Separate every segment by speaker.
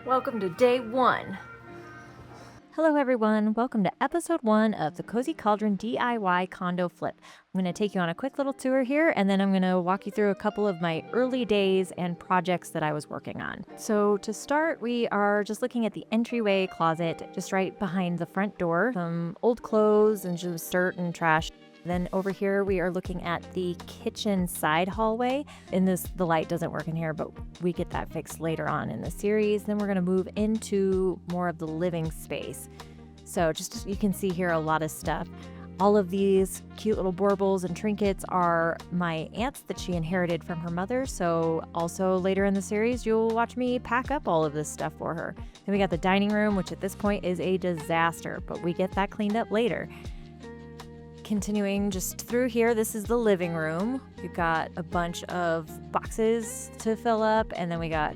Speaker 1: Welcome to day 1.
Speaker 2: Hello everyone, welcome to episode 1 of the Cozy Cauldron DIY condo flip. I'm going to take you on a quick little tour here and then I'm going to walk you through a couple of my early days and projects that I was working on. So to start, we are just looking at the entryway closet just right behind the front door. Some old clothes and just dirt and trash. Then over here, we are looking at the kitchen side hallway. The light doesn't work in here, but we get that fixed later on in the series. Then we're gonna move into more of the living space. So just, you can see here a lot of stuff. All of these cute little baubles and trinkets are my aunt's that she inherited from her mother. So also later in the series, you'll watch me pack up all of this stuff for her. Then we got the dining room, which at this point is a disaster, but we get that cleaned up later. Continuing just through here, this is the living room. We've got a bunch of boxes to fill up, and then we got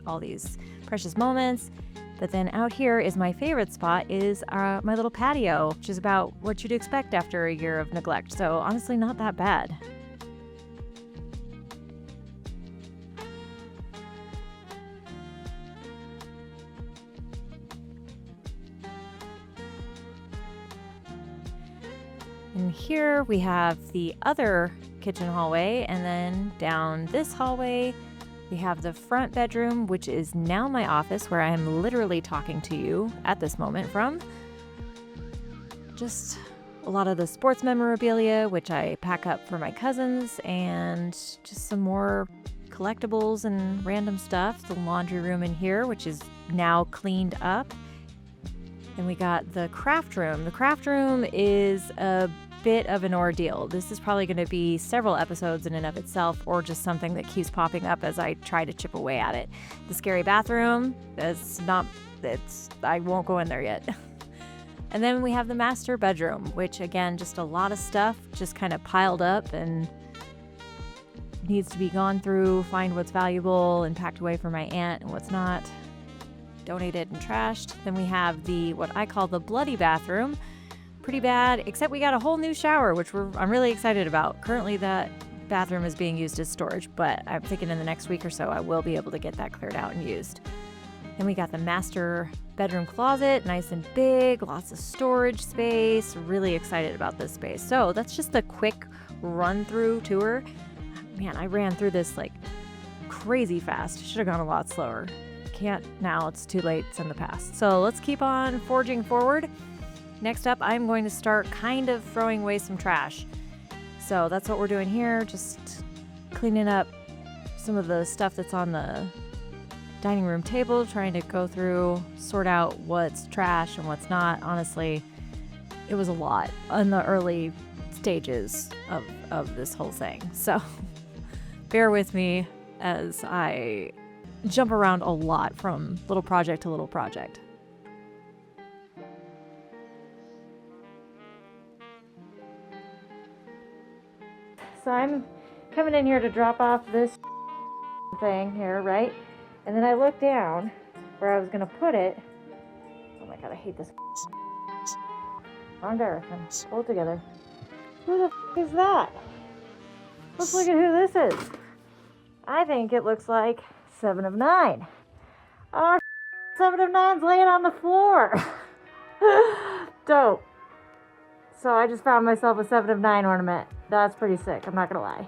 Speaker 2: all these precious moments. But then out here is my favorite spot, is my little patio, which is about what you'd expect after a year of neglect. So honestly, not that bad. And here we have the other kitchen hallway, and then down this hallway we have the front bedroom, which is now my office where I am literally talking to you at this moment from. Just a lot of the sports memorabilia, which I pack up for my cousins, and just some more collectibles and random stuff. The laundry room in here, which is now cleaned up. And we got the craft room. The craft room is a bit of an ordeal. This is probably going to be several episodes in and of itself, or just something that keeps popping up as I try to chip away at it. The scary bathroom, I won't go in there yet. And then we have the master bedroom, which again, just a lot of stuff just kind of piled up and needs to be gone through, find what's valuable and packed away for my aunt and what's not, donated and trashed. Then we have what I call the bloody bathroom. Pretty bad, except we got a whole new shower, which I'm really excited about. Currently that bathroom is being used as storage, but I'm thinking in the next week or so I will be able to get that cleared out and used. Then we got the master bedroom closet, nice and big, lots of storage space. Really excited about this space. So that's just a quick run through tour. Man, I ran through this like crazy fast. Should have gone a lot slower. Can't now, it's too late, it's in the past. So let's keep on forging forward. Next up, I'm going to start kind of throwing away some trash. So that's what we're doing here, just cleaning up some of the stuff that's on the dining room table, trying to go through, sort out what's trash and what's not. Honestly, it was a lot in the early stages of this whole thing. So bear with me as I jump around a lot from little project to little project. So I'm coming in here to drop off this thing here, right? And then I look down where I was going to put it. Oh my god, I hate this. Wrong direction. Pull it together. Who the is that? Let's look at who this is. I think it looks like 7 of 9. Oh, 7 of 9's laying on the floor. Dope. So I just found myself a 7 of 9 ornament. That's pretty sick, I'm not gonna lie.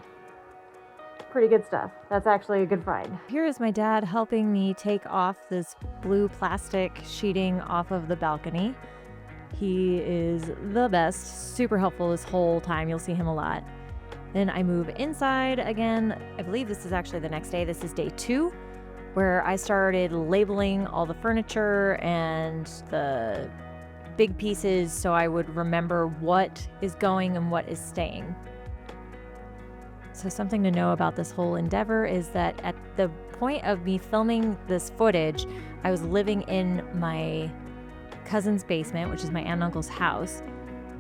Speaker 2: Pretty good stuff. That's actually a good find. Here is my dad helping me take off this blue plastic sheeting off of the balcony. He is the best, super helpful this whole time. You'll see him a lot. Then I move inside again. I believe this is actually the next day. This is day 2, where I started labeling all the furniture and the big pieces so I would remember what is going and what is staying. So something to know about this whole endeavor is that at the point of me filming this footage, I was living in my cousin's basement, which is my aunt and uncle's house.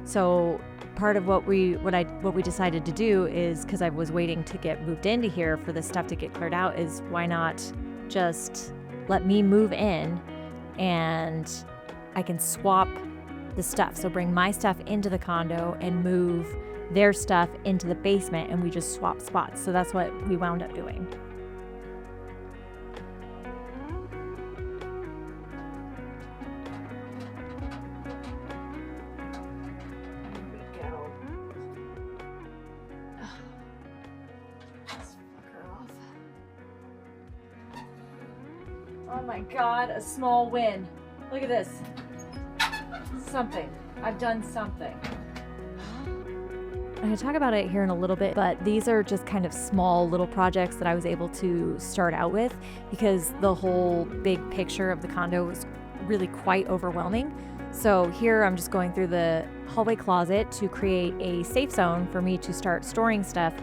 Speaker 2: So part of what we decided to do is, because I was waiting to get moved into here for this stuff to get cleared out, is why not just let me move in and I can swap the stuff. So bring my stuff into the condo and move their stuff into the basement, and we just swap spots. So that's what we wound up doing. Oh my God, a small win. Look at this. Something. I've done something.
Speaker 1: I'm going to talk about it here in a little bit, but these are just kind of small little projects that I was able to start out with because the whole big picture of the condo was really quite overwhelming. So here I'm just going through the hallway closet to create a safe zone for me to start storing stuff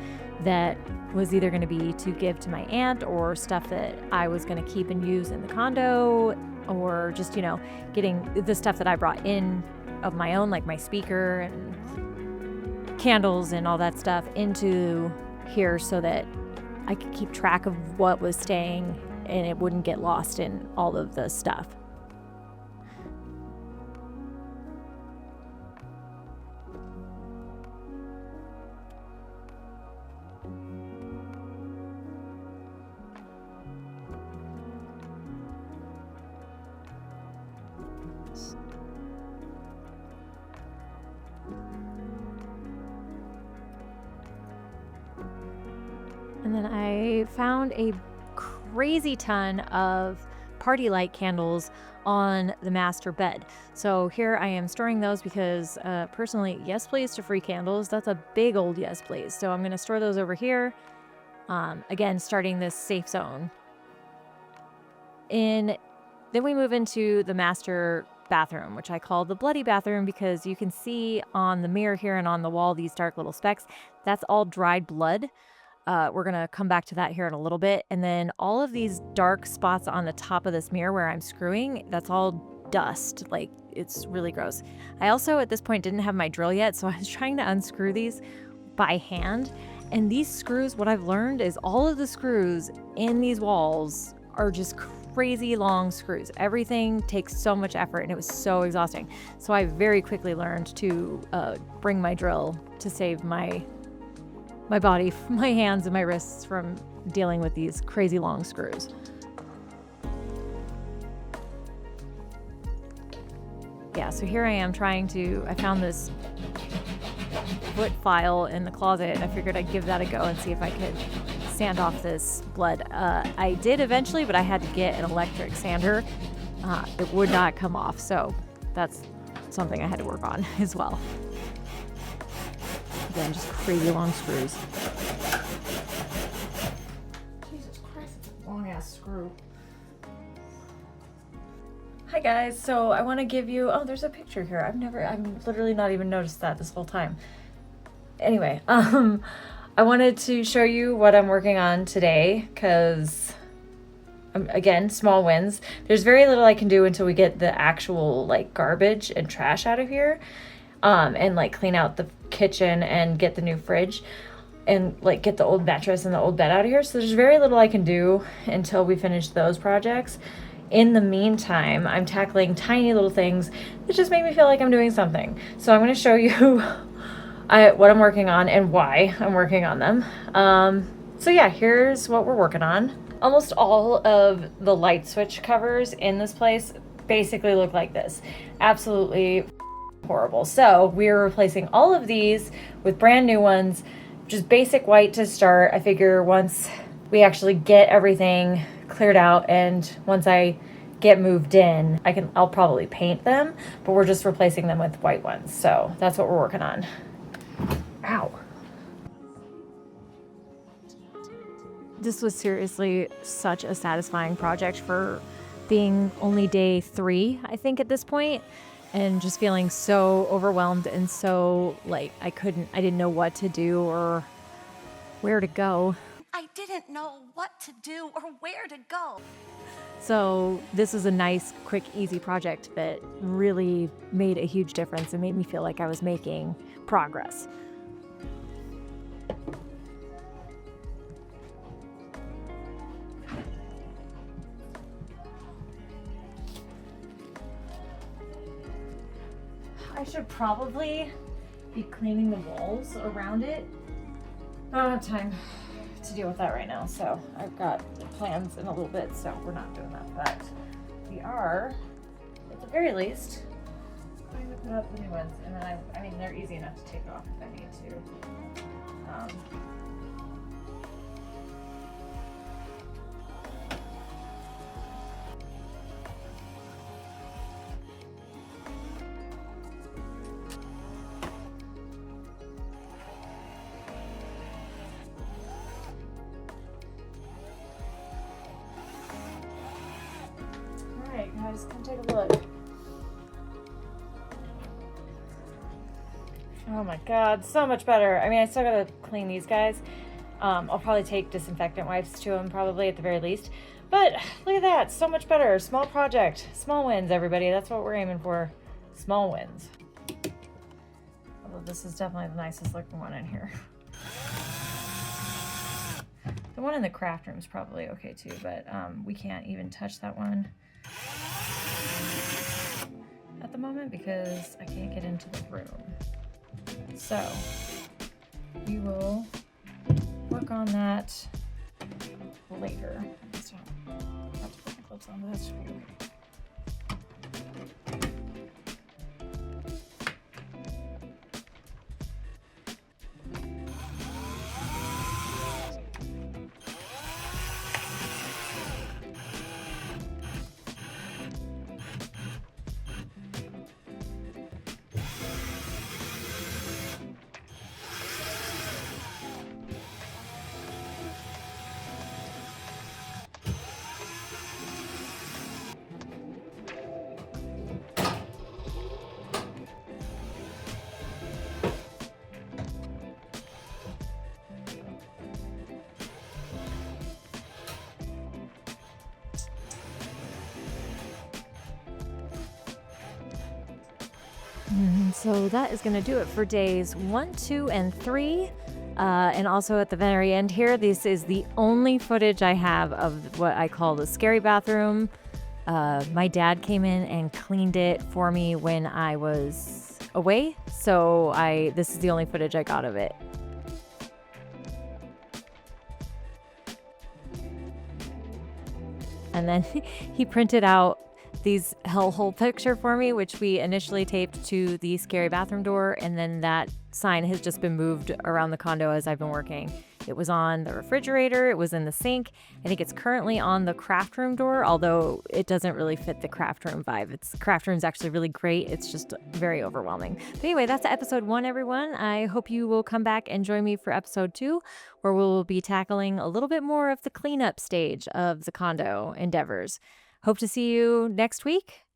Speaker 1: that was either going to be to give to my aunt or stuff that I was going to keep and use in the condo, or just, you know, getting the stuff that I brought in of my own, like my speaker and candles and all that stuff, into here so that I could keep track of what was staying and it wouldn't get lost in all of the stuff. And then I found a crazy ton of party light candles on the master bed. So here I am storing those because personally, yes please to free candles. That's a big old yes please. So I'm going to store those over here. Again, starting this safe zone. Then we move into the master bathroom, which I call the bloody bathroom because you can see on the mirror here and on the wall these dark little specks. That's all dried blood. We're going to come back to that here in a little bit. And then all of these dark spots on the top of this mirror where I'm screwing, that's all dust. Like, it's really gross. I also, at this point, didn't have my drill yet, so I was trying to unscrew these by hand. And these screws, what I've learned is all of the screws in these walls are just crazy long screws. Everything takes so much effort, and it was so exhausting. So I very quickly learned to bring my drill to save my body, my hands and my wrists from dealing with these crazy long screws. Yeah, so here I am I found this foot file in the closet, and I figured I'd give that a go and see if I could sand off this blood. I did eventually, but I had to get an electric sander. It would not come off, so that's something I had to work on as well. Again, just crazy long screws.
Speaker 2: Jesus Christ, it's a long ass screw. Hi guys, so I want to give you, oh, there's a picture here. I've literally not even noticed that this whole time. Anyway, I wanted to show you what I'm working on today because, again, small wins. There's very little I can do until we get the actual like garbage and trash out of here. And like clean out the kitchen and get the new fridge and like get the old mattress and the old bed out of here. So there's very little I can do until we finish those projects. In the meantime, I'm tackling tiny little things that just make me feel like I'm doing something. So I'm going to show you what I'm working on and why I'm working on them. So yeah, here's what we're working on. Almost all of the light switch covers in this place basically look like this. Absolutely horrible. So we're replacing all of these with brand new ones, just basic white to start. I figure once we actually get everything cleared out and once I get moved in, I'll probably paint them, but we're just replacing them with white ones. So that's what we're working on. Ow.
Speaker 1: This was seriously such a satisfying project for being only day 3, I think, at this point. And just feeling so overwhelmed and so like I didn't know what to do or where to go.
Speaker 3: I didn't know what to do or where to go.
Speaker 1: So this was a nice, quick, easy project that really made a huge difference and made me feel like I was making progress.
Speaker 2: I should probably be cleaning the walls around it. I don't have time to deal with that right now, so I've got plans in a little bit, so we're not doing that. But we are, at the very least, going to put up the new ones, and then I mean, they're easy enough to take off if I need to. guys. Come take a look. Oh my god, so much better. I mean, I still gotta clean these guys. I'll probably take disinfectant wipes to them, probably at the very least. But look at that, so much better. Small project, small wins, everybody. That's what we're aiming for. Small wins. Although this is definitely the nicest looking one in here. The one in the craft room is probably okay too, but we can't even touch that one at the moment because I can't get into the room. So we will work on that later. So I have to put my gloves on, but that should be okay.
Speaker 1: So that is going to do it for days 1, 2, and 3. And also at the very end here, this is the only footage I have of what I call the scary bathroom. My dad came in and cleaned it for me when I was away. So this is the only footage I got of it. And then he printed out these hellhole picture for me, which we initially taped to the scary bathroom door, and then that sign has just been moved around the condo as I've been working. It was on the refrigerator, it was in the sink. I think it's currently on the craft room door, although it doesn't really fit the craft room vibe. Craft room's actually really great. It's just very overwhelming. But anyway, that's episode 1, everyone. I hope you will come back and join me for episode 2, where we'll be tackling a little bit more of the cleanup stage of the condo endeavors. Hope to see you next week.